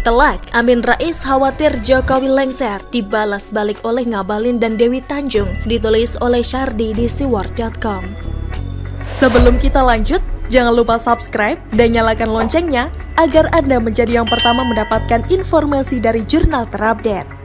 Telak, Amin Rais khawatir Jokowi lengser, dibalas balik oleh Ngabalin dan Dewi Tanjung, ditulis oleh Syardi di siwar.com. Sebelum kita lanjut, jangan lupa subscribe dan nyalakan loncengnya agar Anda menjadi yang pertama mendapatkan informasi dari jurnal terupdate.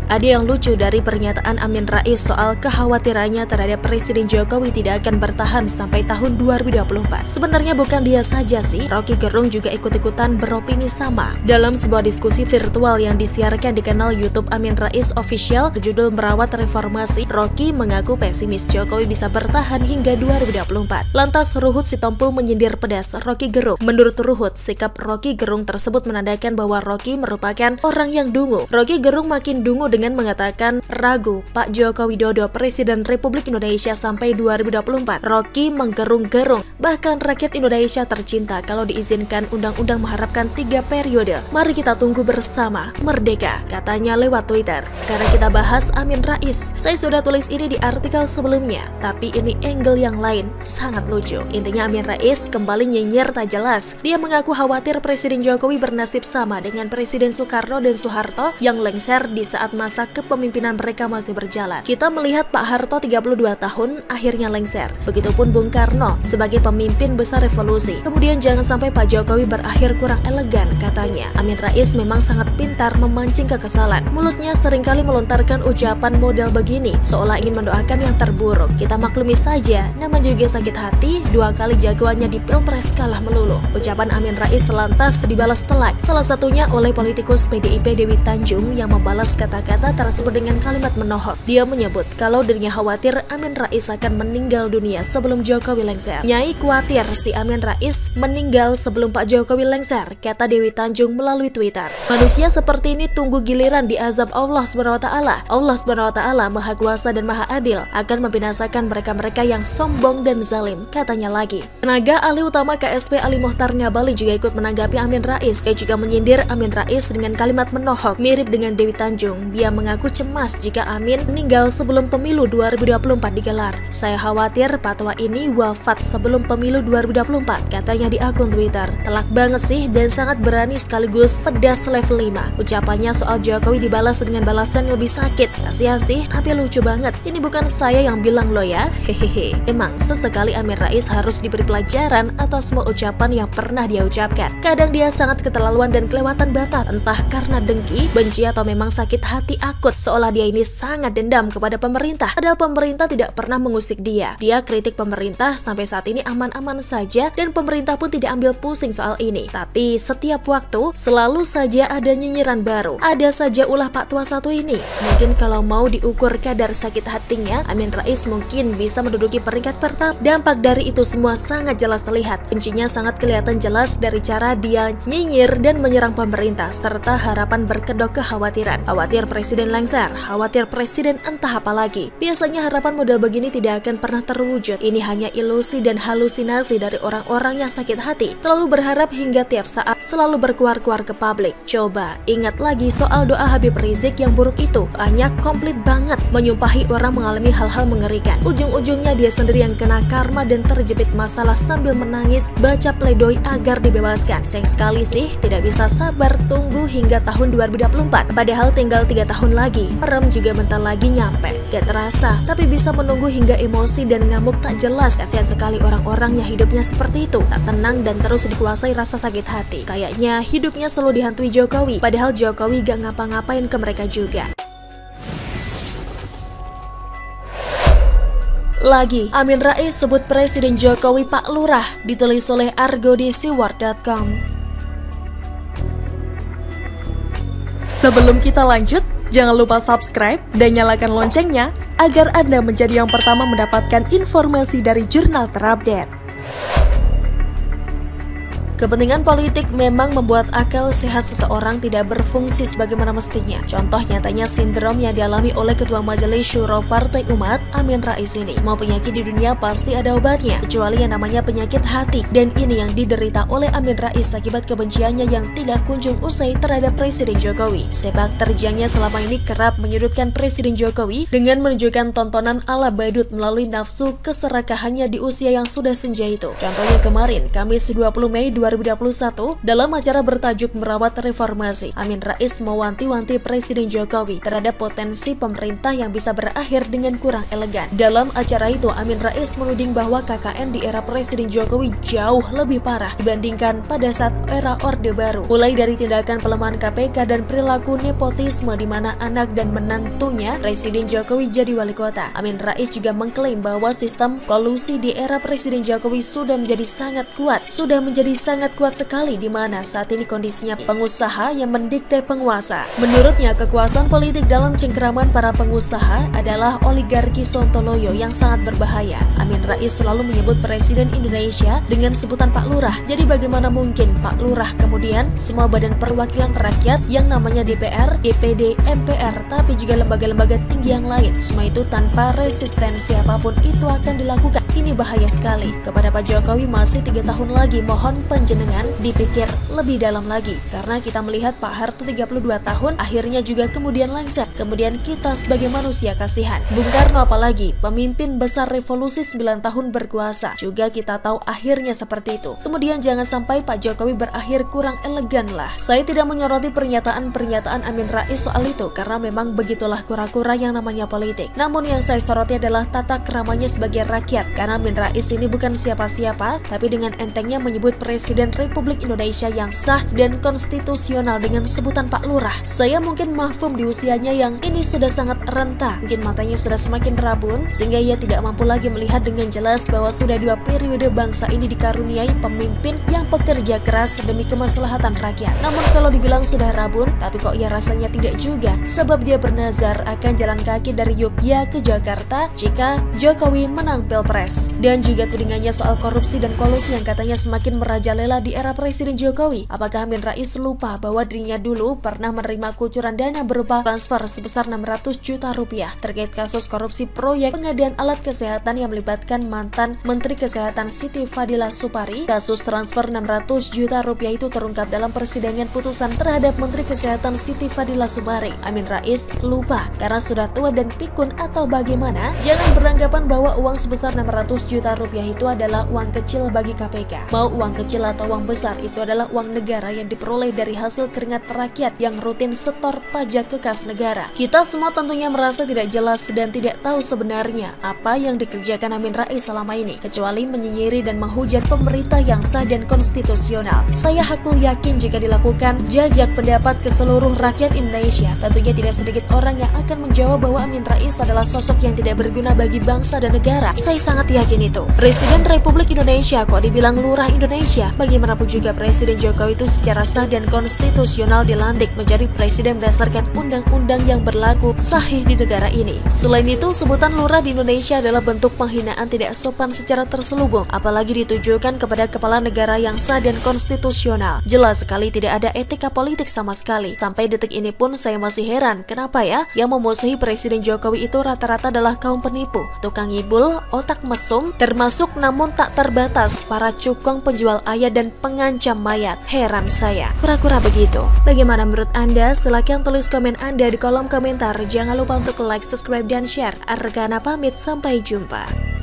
Ada yang lucu dari pernyataan Amin Rais soal kekhawatirannya terhadap Presiden Jokowi tidak akan bertahan sampai tahun 2024. Sebenarnya bukan dia saja sih, Rocky Gerung juga ikut-ikutan beropini sama. Dalam sebuah diskusi virtual yang disiarkan di kanal YouTube Amin Rais Official berjudul Merawat Reformasi, Rocky mengaku pesimis Jokowi bisa bertahan hingga 2024. Lantas Ruhut Sitompul menyindir pedas Rocky Gerung. Menurut Ruhut, sikap Rocky Gerung tersebut menandakan bahwa Rocky merupakan orang yang dungu. Rocky Gerung makin dungu dengan mengatakan ragu Pak Joko Widodo Presiden Republik Indonesia sampai 2024. Rocky menggerung-gerung, bahkan rakyat Indonesia tercinta kalau diizinkan undang-undang mengharapkan 3 periode. Mari kita tunggu bersama merdeka, katanya lewat Twitter. Sekarang kita bahas Amin Rais. Saya sudah tulis ini di artikel sebelumnya, tapi ini angle yang lain, sangat lucu. Intinya Amin Rais kembali nyinyir tak jelas. Dia mengaku khawatir Presiden Jokowi bernasib sama dengan Presiden Soekarno dan Soeharto yang lengser di saat masa kepemimpinan mereka masih berjalan. Kita melihat Pak Harto 32 tahun akhirnya lengser. Begitupun Bung Karno sebagai pemimpin besar revolusi. Kemudian jangan sampai Pak Jokowi berakhir kurang elegan, katanya. Amin Rais memang sangat pintar memancing kekesalan. Mulutnya seringkali melontarkan ucapan model begini, seolah ingin mendoakan yang terburuk. Kita maklumi saja, nama juga sakit hati, 2 kali jagoannya di Pilpres kalah melulu. Ucapan Amin Rais lantas dibalas telak, salah satunya oleh politikus PDIP Dewi Tanjung yang membalas kata-kata tersebut dengan kalimat menohok. Dia menyebut kalau dirinya khawatir Amin Rais akan meninggal dunia sebelum Jokowi lengser. Nyai khawatir si Amin Rais meninggal sebelum Pak Jokowi lengser, kata Dewi Tanjung melalui Twitter. Manusia seperti ini tunggu giliran diazab Allah SWT. Allah SWT Maha Kuasa dan Maha Adil akan membinasakan mereka-mereka yang sombong dan zalim, katanya lagi. Tenaga ahli utama KSP Ali Mohtar Ngabalin juga ikut menanggapi Amin Rais. Dia juga menyindir Amin Rais dengan kalimat menohok, mirip dengan Dewi Tanjung. Dia mengaku cemas jika Amin meninggal sebelum pemilu 2024 digelar. Saya khawatir patwa ini wafat sebelum pemilu 2024, katanya di akun Twitter. Telak banget sih dan sangat berani sekaligus pedas level 5. Ucapannya soal Jokowi dibalas dengan balasan yang lebih sakit. Kasihan sih, tapi lucu banget. Ini bukan saya yang bilang loh ya, hehehe. Emang sesekali Amin Rais harus diberi pelajaran atas semua ucapan yang pernah dia ucapkan. Kadang dia sangat keterlaluan dan kelewatan batas, entah karena dengki, benci atau memang sakit hati akut, seolah dia ini sangat dendam kepada pemerintah. Padahal pemerintah tidak pernah mengusik dia. Dia kritik pemerintah sampai saat ini aman-aman saja dan pemerintah pun tidak ambil pusing soal ini. Tapi setiap waktu selalu saja ada nyinyiran baru. Ada saja ulah Pak Tua satu ini. Mungkin kalau mau diukur kadar sakit hatinya, Amin Rais mungkin bisa menduduki peringkat pertama. Dampak dari itu semua sangat jelas terlihat. Kuncinya sangat kelihatan jelas dari cara dia nyinyir dan menyerang pemerintah serta harapan berkedok kekhawatiran. Khawatir Presiden lengser, khawatir Presiden entah apa lagi. Biasanya harapan model begini tidak akan pernah terwujud. Ini hanya ilusi dan halusinasi dari orang-orang yang sakit hati, terlalu berharap hingga tiap saat selalu berkuar-kuar ke publik. Coba ingat lagi soal doa Habib Rizik yang buruk itu. Banyak komplit banget, menyumpahi orang mengalami hal-hal mengerikan. Ujung-ujungnya dia sendiri yang kena karma dan terjepit masalah sambil menangis baca pledoi agar dibebaskan. Sayang sekali sih, tidak bisa sabar tunggu hingga tahun 2024. Padahal tinggal 3 tahun lagi. Merem juga bentar lagi nyampe. Gak terasa, tapi bisa menunggu hingga emosi dan ngamuk tak jelas. Kasihan sekali orang-orang yang hidupnya seperti itu, tak tenang dan terus dikuasai rasa sakit hati. Kayaknya hidupnya selalu dihantui Jokowi, padahal Jokowi gak ngapa-ngapain ke mereka juga. Lagi, Amin Rais sebut Presiden Jokowi Pak Lurah, ditulis oleh Argo di siwar.com. Sebelum kita lanjut, jangan lupa subscribe dan nyalakan loncengnya agar Anda menjadi yang pertama mendapatkan informasi dari jurnal terupdate. Kepentingan politik memang membuat akal sehat seseorang tidak berfungsi sebagaimana mestinya. Contoh nyatanya sindrom yang dialami oleh Ketua Majelis Syuro Partai Umat, Amin Rais ini. Semua penyakit di dunia pasti ada obatnya, kecuali yang namanya penyakit hati. Dan ini yang diderita oleh Amin Rais akibat kebenciannya yang tidak kunjung usai terhadap Presiden Jokowi. Sepak terjangnya selama ini kerap menyudutkan Presiden Jokowi dengan menunjukkan tontonan ala badut melalui nafsu keserakahannya di usia yang sudah senja itu. Contohnya kemarin, Kamis 20 Mei 2021 dalam acara bertajuk Merawat Reformasi. Amin Rais mewanti-wanti Presiden Jokowi terhadap potensi pemerintah yang bisa berakhir dengan kurang elegan. Dalam acara itu, Amin Rais menuding bahwa KKN di era Presiden Jokowi jauh lebih parah dibandingkan pada saat era Orde Baru. Mulai dari tindakan pelemahan KPK dan perilaku nepotisme di mana anak dan menantunya Presiden Jokowi jadi wali kota. Amin Rais juga mengklaim bahwa sistem kolusi di era Presiden Jokowi sudah menjadi sangat kuat sekali, di mana saat ini kondisinya pengusaha yang mendikte penguasa. Menurutnya, kekuasaan politik dalam cengkeraman para pengusaha adalah oligarki sontoloyo yang sangat berbahaya. Amin Rais selalu menyebut Presiden Indonesia dengan sebutan Pak Lurah. Jadi bagaimana mungkin Pak Lurah kemudian semua badan perwakilan rakyat yang namanya DPR, DPD, MPR, tapi juga lembaga-lembaga tinggi yang lain, semua itu tanpa resistensi apapun itu akan dilakukan. Ini bahaya sekali. Kepada Pak Jokowi masih 3 tahun lagi, mohon panjenengan dipikir lebih dalam lagi, karena kita melihat Pak Harto 32 tahun akhirnya juga kemudian lengser. Kemudian kita sebagai manusia kasihan. Bung Karno apalagi, pemimpin besar revolusi 9 tahun berkuasa, juga kita tahu akhirnya seperti itu. Kemudian jangan sampai Pak Jokowi berakhir kurang elegan lah. Saya tidak menyoroti pernyataan Amin Rais soal itu, karena memang begitulah kura-kura yang namanya politik. Namun yang saya soroti adalah tata keramanya sebagai rakyat, karena Amin Rais ini bukan siapa-siapa, tapi dengan entengnya menyebut Presiden Republik Indonesia yang sah dan konstitusional dengan sebutan Pak Lurah. Saya mungkin mahfum di usianya yang ini sudah sangat renta, mungkin matanya sudah semakin rabun, sehingga ia tidak mampu lagi melihat dengan jelas bahwa sudah 2 periode bangsa ini dikaruniai pemimpin yang pekerja keras demi kemaslahatan rakyat. Namun kalau dibilang sudah rabun, tapi kok ia rasanya tidak juga, sebab dia bernazar akan jalan kaki dari Yogyakarta ke Jakarta jika Jokowi menang Pilpres. Dan juga tudingannya soal korupsi dan kolusi yang katanya semakin merajalela di era Presiden Jokowi. Apakah Amin Rais lupa bahwa dirinya dulu pernah menerima kucuran dana berupa transfer sebesar 600 juta rupiah terkait kasus korupsi proyek pengadaan alat kesehatan yang melibatkan mantan Menteri Kesehatan Siti Fadila Supari. Kasus transfer 600 juta rupiah itu terungkap dalam persidangan putusan terhadap Menteri Kesehatan Siti Fadila Supari. Amin Rais lupa karena sudah tua dan pikun atau bagaimana? Jangan beranggapan bahwa uang sebesar 600 juta rupiah itu adalah uang kecil bagi KPK. Mau uang kecil atau uang besar, itu adalah uang negara yang diperoleh dari hasil keringat rakyat yang rutin setor pajak ke kas negara. Kita semua tentunya merasa tidak jelas dan tidak tahu sebenarnya apa yang dikerjakan Amin Rais selama ini, kecuali menyinyiri dan menghujat pemerintah yang sah dan konstitusional. Saya hakul yakin jika dilakukan jajak pendapat ke seluruh rakyat Indonesia, tentunya tidak sedikit orang yang akan menjawab bahwa Amin Rais adalah sosok yang tidak berguna bagi bangsa dan negara. Saya sangat yakin itu. Presiden Republik Indonesia kok dibilang lurah Indonesia? Bagaimanapun juga Presiden Jokowi itu secara sah dan konstitusional dilantik menjadi presiden berdasarkan undang-undang yang berlaku sahih di negara ini. Selain itu, sebutan lurah di Indonesia adalah bentuk penghinaan tidak sopan secara terselubung, apalagi ditujukan kepada kepala negara yang sah dan konstitusional. Jelas sekali tidak ada etika politik sama sekali. Sampai detik ini pun saya masih heran, kenapa ya yang memusuhi Presiden Jokowi itu rata-rata adalah kaum penipu, tukang ngibul, otak mesum, termasuk namun tak terbatas para cukong penjual ayat dan pengancam mayat. Heran saya, kura-kura begitu. Bagaimana menurut Anda? Silahkan tulis komen Anda di kolom komentar. Jangan lupa untuk like, subscribe, dan share. Argana pamit, sampai jumpa.